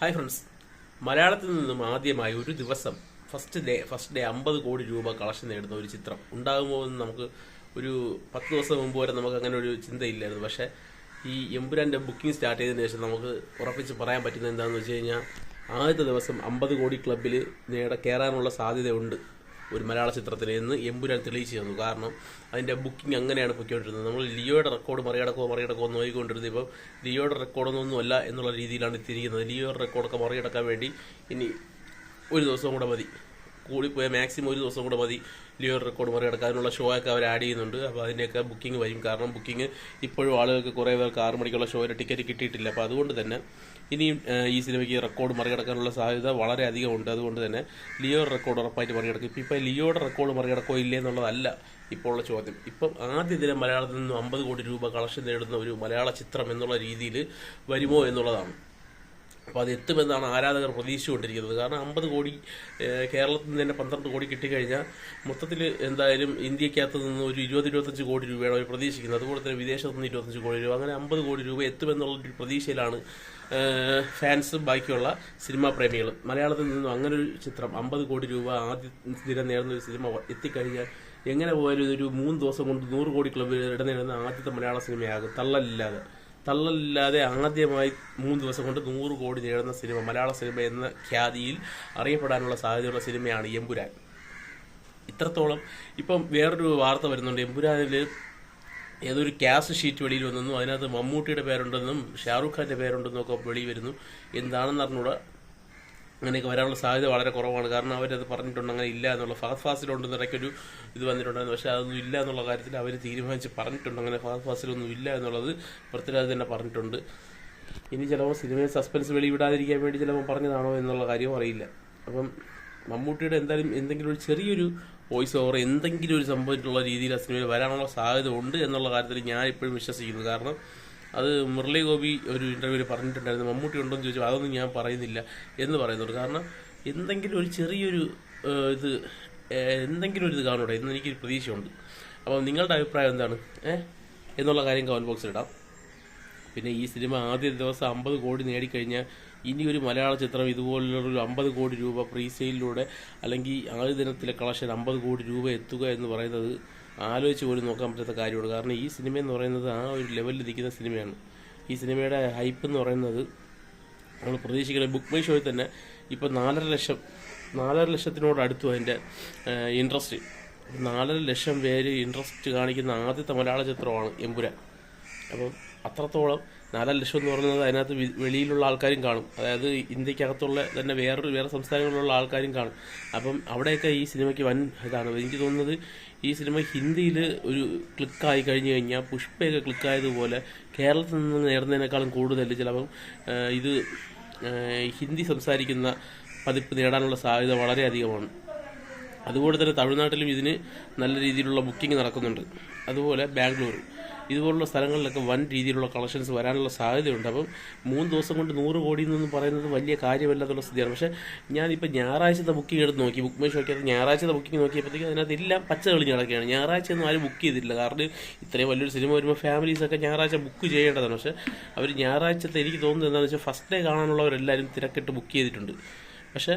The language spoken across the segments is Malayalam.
ഹായ് ഫ്രണ്ട്സ്, മലയാളത്തിൽ നിന്നും ആദ്യമായി ഒരു ദിവസം ഫസ്റ്റ് ഡേ 50 കോടി രൂപ കളക്ഷൻ നേടുന്ന ഒരു ചിത്രം ഉണ്ടാകുമോ എന്ന് നമുക്ക് ഒരു 10 ദിവസം മുമ്പ് വരെ നമുക്ക് അങ്ങനെ ഒരു ചിന്തയില്ലായിരുന്നു. പക്ഷേ ഈ എമ്പുരാൻ്റെ ബുക്കിംഗ് സ്റ്റാർട്ട് ചെയ്തതിനു ശേഷം നമുക്ക് ഉറപ്പിച്ച് പറയാൻ പറ്റുന്നത് എന്താണെന്ന് വെച്ച് കഴിഞ്ഞാൽ ആദ്യത്തെ ദിവസം 50 കോടി ക്ലബ്ബിൽ കയറാനുള്ള സാധ്യതയുണ്ട് ഒരു മലയാള ചിത്രത്തിന് എന്ന് എമ്പുരാൻ തെളിയിച്ചു തന്നു. കാരണം അതിൻ്റെ ബുക്കിംഗ് അങ്ങനെയാണ് പൊയ്ക്കൊണ്ടിരുന്നത്. നമ്മൾ ലിയോയുടെ റെക്കോർഡ് മറികടക്കോ നോക്കിക്കൊണ്ടിരുന്നത്. ഇപ്പോൾ ലിയോയുടെ റെക്കോർഡൊന്നുമല്ല എന്നുള്ള രീതിയിലാണ് എത്തിയിരിക്കുന്നത്. ലിയോയുടെ റെക്കോർഡൊക്കെ മറികടക്കാൻ വേണ്ടി ഇനി ഒരു ദിവസം കൂടെ മതി, കൂടിപ്പോയ മാക്സിമം ഒരു ദിവസം കൂടെ മതി ലിയോയുടെ റെക്കോർഡ് മറികടക്കാനുള്ള ഷോ ഒക്കെ അവർ ആഡ് ചെയ്യുന്നുണ്ട്. അപ്പോൾ അതിൻ്റെയൊക്കെ ബുക്കിംഗ് വരും. കാരണം ബുക്കിംഗ് ഇപ്പോഴും ആളുകൾക്ക് കുറേ പേർക്ക് 6 മണിക്കുള്ള ഷോയുടെ ടിക്കറ്റ് കിട്ടിയിട്ടില്ല. അപ്പോൾ അതുകൊണ്ട് തന്നെ ഇനിയും ഈ സിനിമയ്ക്ക് റെക്കോർഡ് മറികടക്കാനുള്ള സാധ്യത വളരെ അധികമുണ്ട്. അതുകൊണ്ട് തന്നെ ലിയോയുടെ റെക്കോർഡ് ഉറപ്പായിട്ട് മറികടക്കും. ഇപ്പോൾ ലിയോയുടെ റെക്കോർഡ് മറികടക്കോ ഇല്ലേ എന്നുള്ളതല്ല ഇപ്പോൾ ഉള്ള ചോദ്യം. ഇപ്പം ആദ്യ ദിനം മലയാളത്തിൽ നിന്നും 50 കോടി രൂപ കളക്ഷൻ നേടുന്ന ഒരു മലയാള ചിത്രം എന്നുള്ള രീതിയിൽ വരുമോ എന്നുള്ളതാണ്. അപ്പോൾ അത് എത്തുമെന്നാണ് ആരാധകർ പ്രതീക്ഷിച്ചുകൊണ്ടിരിക്കുന്നത്. കാരണം 50 കോടി കേരളത്തിൽ നിന്ന് തന്നെ 12 കോടി കിട്ടിക്കഴിഞ്ഞാൽ മൊത്തത്തിൽ എന്തായാലും ഇന്ത്യക്കകത്ത് നിന്ന് ഒരു 20-25 കോടി രൂപയാണ് അവർ പ്രതീക്ഷിക്കുന്നത്. അതുപോലെ തന്നെ വിദേശത്ത് നിന്ന് 25 കോടി രൂപ, അങ്ങനെ 50 കോടി രൂപ എത്തുമെന്നുള്ളൊരു പ്രതീക്ഷയിലാണ് ഫാൻസും ബാക്കിയുള്ള സിനിമാ പ്രേമികളും. മലയാളത്തിൽ നിന്നും അങ്ങനെ ഒരു ചിത്രം 50 കോടി രൂപ ആദ്യ ദിനം നേടുന്ന ഒരു സിനിമ എത്തിക്കഴിഞ്ഞാൽ എങ്ങനെ പോയാലും ഇതൊരു 3 ദിവസം കൊണ്ട് 100 കോടി ക്ലബ്ബിൽ ഇടം നേടുന്ന ആദ്യത്തെ മലയാള സിനിമയാകും. തള്ളലില്ലാതെ ആദ്യമായി 3 ദിവസം കൊണ്ട് 100 കോടി നേടുന്ന സിനിമ, മലയാള സിനിമ എന്ന ഖ്യാതിയിൽ അറിയപ്പെടാനുള്ള സാധ്യതയുള്ള സിനിമയാണ് എമ്പുരാൻ. ഇത്രത്തോളം ഇപ്പം വേറൊരു വാർത്ത വരുന്നുണ്ട്. എമ്പുരാനിൽ ഏതൊരു ക്യാസ്റ്റ് ഷീറ്റ് വെളിയിൽ വന്നെന്നും അതിനകത്ത് മമ്മൂട്ടിയുടെ പേരുണ്ടെന്നും ഷാറൂഖ് ഖാൻ്റെ പേരുണ്ടെന്നും ഒക്കെ വെളിയിൽ വരുന്നു. എന്താണെന്ന് അറിഞ്ഞൂടാ. അങ്ങനെയൊക്കെ വരാനുള്ള സാധ്യത വളരെ കുറവാണ്. കാരണം അവരത് പറഞ്ഞിട്ടുണ്ട് അങ്ങനെ ഇല്ല എന്നുള്ള. ഫഹദ് ഫാസിലുണ്ടെന്ന് ഇടയ്ക്കൊരു ഇത് വന്നിട്ടുണ്ടായിരുന്നു. പക്ഷേ അതൊന്നും ഇല്ല എന്നുള്ള കാര്യത്തിൽ അവർ തീരുമാനിച്ച് പറഞ്ഞിട്ടുണ്ട്. അങ്ങനെ ഫഹദ് ഫാസിലൊന്നും ഇല്ല എന്നുള്ളത് പൃഥ്വിരാജ് തന്നെ പറഞ്ഞിട്ടുണ്ട്. ഇനി ചിലപ്പോൾ സിനിമയിൽ സസ്പെൻസ് വെളിവിടാതിരിക്കാൻ വേണ്ടി ചിലപ്പോൾ പറഞ്ഞതാണോ എന്നുള്ള കാര്യം അറിയില്ല. അപ്പം മമ്മൂട്ടിയുടെ എന്തായാലും എന്തെങ്കിലും ഒരു ചെറിയൊരു വോയിസ് ഓവർ എന്തെങ്കിലും ഒരു സംഭവിച്ചിട്ടുള്ള രീതിയിൽ ആ സിനിമയിൽ വരാനുള്ള സാധ്യത ഉണ്ട് എന്നുള്ള കാര്യത്തിൽ ഞാൻ ഇപ്പോഴും വിശ്വസിക്കുന്നു. കാരണം അത് മുരളി ഗോപി ഒരു ഇൻ്റർവ്യൂവിൽ പറഞ്ഞിട്ടുണ്ടായിരുന്നു. മമ്മൂട്ടി ഉണ്ടോ എന്ന് ചോദിച്ചു, അതൊന്നും ഞാൻ പറയുന്നില്ല എന്ന് പറയുന്നുണ്ട്. കാരണം എന്തെങ്കിലും ഒരു ചെറിയൊരു എന്തെങ്കിലും ഒരു ഇത് കാണൂടെ എന്ന് എനിക്കൊരു പ്രതീക്ഷയുണ്ട്. അപ്പം നിങ്ങളുടെ അഭിപ്രായം എന്താണ് എന്നുള്ള കാര്യം കമൻറ്റ് ബോക്സിൽ ഇടാം. പിന്നെ ഈ സിനിമ ആദ്യ ദിവസം 50 കോടി നേടിക്കഴിഞ്ഞാൽ ഇനി ഒരു മലയാള ചിത്രം ഇതുപോലുള്ളൊരു 50 കോടി രൂപ പ്രീസെയിലൂടെ അല്ലെങ്കിൽ ആദ്യ ദിനത്തിലെ കളക്ഷൻ 50 കോടി രൂപ എത്തുക എന്ന് പറയുന്നത് ആലോചിച്ച് പോലും നോക്കാൻ പറ്റാത്ത കാര്യമാണ്. കാരണം ഈ സിനിമ എന്ന് പറയുന്നത് ആ ഒരു ലെവലിൽ നിൽക്കുന്ന സിനിമയാണ്. ഈ സിനിമയുടെ ഹൈപ്പ് എന്ന് പറയുന്നത് നമ്മൾ പ്രതീക്ഷിക്കുന്നത് ബുക്ക് മൈ ഷോയിൽ തന്നെ ഇപ്പം 4.5 ലക്ഷത്തിനോട് അടുത്തു അതിൻ്റെ ഇൻട്രസ്റ്റ്. 4.5 ലക്ഷം പേര് ഇൻട്രസ്റ്റ് കാണിക്കുന്ന ആദ്യത്തെ മലയാള ചിത്രമാണ് എമ്പുരാൻ. അപ്പം അത്രത്തോളം 4 ലക്ഷം എന്ന് പറയുന്നത് അതിനകത്ത് വെളിയിലുള്ള ആൾക്കാരും കാണും. അതായത് ഇന്ത്യക്കകത്തുള്ള തന്നെ വേറെ സംസ്ഥാനങ്ങളിലുള്ള ആൾക്കാരും കാണും. അപ്പം അവിടെയൊക്കെ ഈ സിനിമയ്ക്ക് വൻ ഇതാണ്. എനിക്ക് തോന്നുന്നത് ഈ സിനിമ ഹിന്ദിയിൽ ഒരു ക്ലിക്കായി കഴിഞ്ഞു കഴിഞ്ഞാൽ പുഷ്പയൊക്കെ ക്ലിക്കായതുപോലെ കേരളത്തിൽ നിന്ന് നേടുന്നതിനേക്കാളും കൂടുതൽ ചിലപ്പം ഇത് ഹിന്ദി സംസാരിക്കുന്ന പതിപ്പ് നേടാനുള്ള സാധ്യത വളരെ അധികമാണ്. അതുപോലെ തന്നെ തമിഴ്നാട്ടിലും ഇതിന് നല്ല രീതിയിലുള്ള ബുക്കിംഗ് നടക്കുന്നുണ്ട്. അതുപോലെ ബാംഗ്ലൂർ ഇതുപോലുള്ള സ്ഥലങ്ങളിലൊക്കെ വൻ രീതിയിലുള്ള കളക്ഷൻസ് വരാനുള്ള സാധ്യതയുണ്ട്. അപ്പം 3 ദിവസം കൊണ്ട് 100 കോടി എന്നൊന്നും പറയുന്നത് വലിയ കാര്യമല്ലാത്തുള്ള സ്ഥിതിയാണ്. പക്ഷേ ഞാനിപ്പോൾ ഞായറാഴ്ചത്തെ ബുക്കിംഗ് എടുത്ത് നോക്കി, ബുക്ക് മൈ ഷോയ്ക്കകത്ത് ഞായറാഴ്ചത്തെ ബുക്കിംഗ് നോക്കിയപ്പോഴത്തേക്ക് അതിനകത്ത് എല്ലാം പച്ച കളിഞ്ഞ് കിടക്കുകയാണ്. ഞായറാഴ്ചയൊന്നും ആരും ബുക്ക് ചെയ്തിട്ടില്ല. കാരണം ഇത്രയും വലിയൊരു സിനിമ വരുമ്പോൾ ഫാമിലീസൊക്കെ ഞായറാഴ്ച ബുക്ക് ചെയ്യേണ്ടതാണ്. പക്ഷേ അവർ ഞായറാഴ്ചത്തെ എനിക്ക് തോന്നുന്നത് എന്താണെന്ന് വെച്ചാൽ ഫസ്റ്റ് ഡേ കാണാനുള്ളവരെല്ലാവരും തിരക്കിട്ട് ബുക്ക് ചെയ്തിട്ടുണ്ട്. പക്ഷേ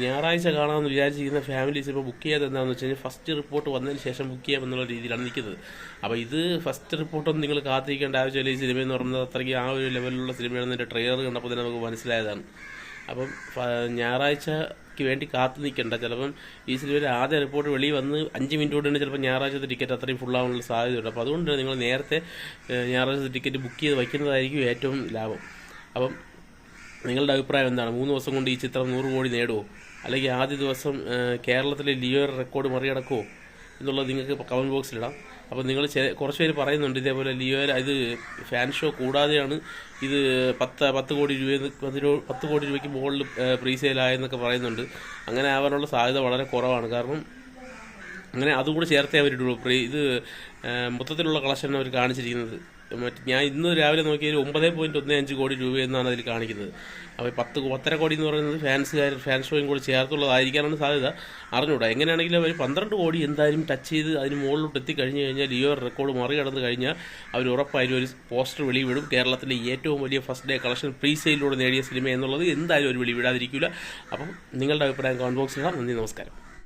ഞായറാഴ്ച കാണാമെന്ന് വിചാരിച്ചിരിക്കുന്ന ഫാമിലീസ് ഇപ്പോൾ ബുക്ക് ചെയ്യാതെ എന്താണെന്ന് വെച്ച് കഴിഞ്ഞാൽ ഫസ്റ്റ് റിപ്പോർട്ട് വന്നതിന് ശേഷം ബുക്ക് ചെയ്യാമെന്നുള്ള രീതിയിലാണ് നിൽക്കുന്നത്. അപ്പോൾ ഇത് ഫസ്റ്റ് റിപ്പോർട്ടൊന്നും നിങ്ങൾ കാത്തിരിക്കേണ്ട ആവശ്യമില്ല. ഈ സിനിമ എന്ന് പറയുന്നത് അത്രയ്ക്ക് ആ ഒരു ലെവലിലുള്ള സിനിമയാണെന്നതിൻ്റെ ട്രെയിലർ കണ്ടപ്പോൾ തന്നെ നമുക്ക് മനസ്സിലായതാണ്. അപ്പം ഞായറാഴ്ചയ്ക്ക് വേണ്ടി കാത്തു നിൽക്കേണ്ട. ചിലപ്പം ഈ സിനിമയുടെ ആദ്യ റിപ്പോർട്ട് വെളിയിൽ വന്ന് 5 മിനിറ്റ് കൊണ്ട് തന്നെ ചിലപ്പോൾ ഞായറാഴ്ചത്തെ ടിക്കറ്റ് അത്രയും ഫുള്ളാവാനുള്ള സാധ്യതയുണ്ട്. അപ്പോൾ അതുകൊണ്ട് നിങ്ങൾ നേരത്തെ ഞായറാഴ്ചത്തെ ടിക്കറ്റ് ബുക്ക് ചെയ്ത് വയ്ക്കുന്നതായിരിക്കും ഏറ്റവും ലാഭം. അപ്പം നിങ്ങളുടെ അഭിപ്രായം എന്താണ്? 3 ദിവസം കൊണ്ട് ഈ ചിത്രം 100 കോടി നേടുമോ, അല്ലെങ്കിൽ ആദ്യ ദിവസം കേരളത്തിലെ ലിയോയുടെ റെക്കോർഡ് മറികടക്കുമോ എന്നുള്ളത് നിങ്ങൾക്ക് കമൻറ്റ് ബോക്സിലിടാം. അപ്പോൾ നിങ്ങൾ കുറച്ച് പേര് പറയുന്നുണ്ട് ഇതേപോലെ ലിയോയുടെ ഇത് ഫാൻ ഷോ കൂടാതെയാണ് ഇത് 10 കോടി രൂപ 10 കോടി രൂപയ്ക്ക് മുകളിൽ പ്രീസെയിലായെന്നൊക്കെ പറയുന്നുണ്ട്. അങ്ങനെ ആവാനുള്ള സാധ്യത വളരെ കുറവാണ്. കാരണം അങ്ങനെ അതുകൂടി ചേർത്തേ അവരിടുള്ളൂ. ഇത് മൊത്തത്തിലുള്ള കളക്ഷൻ അവർ കാണിച്ചിരിക്കുന്നത്. ഞാൻ ഇന്ന് രാവിലെ നോക്കിയാൽ 9.15 കോടി രൂപയെന്നാണ് അതിൽ കാണിക്കുന്നത്. അപ്പോൾ 10 കോടി എന്ന് പറയുന്നത് ഫാൻ ഷോയും കൂടി ചേർത്തുള്ളതായിരിക്കാനാണ് സാധ്യത. അറിഞ്ഞൂടാ. എങ്ങനെയാണെങ്കിലും അവർ 12 കോടി എന്തായാലും ടച്ച് ചെയ്ത് അതിന് മുകളിലോട്ട് എത്തിക്കഴിഞ്ഞ് കഴിഞ്ഞാൽ ലിയോ റെക്കോർഡ് മറികടന്ന് കഴിഞ്ഞാൽ അവർ ഉറപ്പായും ഒരു പോസ്റ്റർ വെളിവിടും. കേരളത്തിലെ ഏറ്റവും വലിയ ഫസ്റ്റ് ഡേ കളക്ഷൻ പ്രീ സെയിലൂടെ നേടിയ സിനിമ എന്നുള്ളത് എന്തായാലും ഒരു വെളിവിടാതിരിക്കില്ല. അപ്പം നിങ്ങളുടെ അഭിപ്രായം കമന്റ് ബോക്സിൽ ഇടാം. നന്ദി, നമസ്കാരം.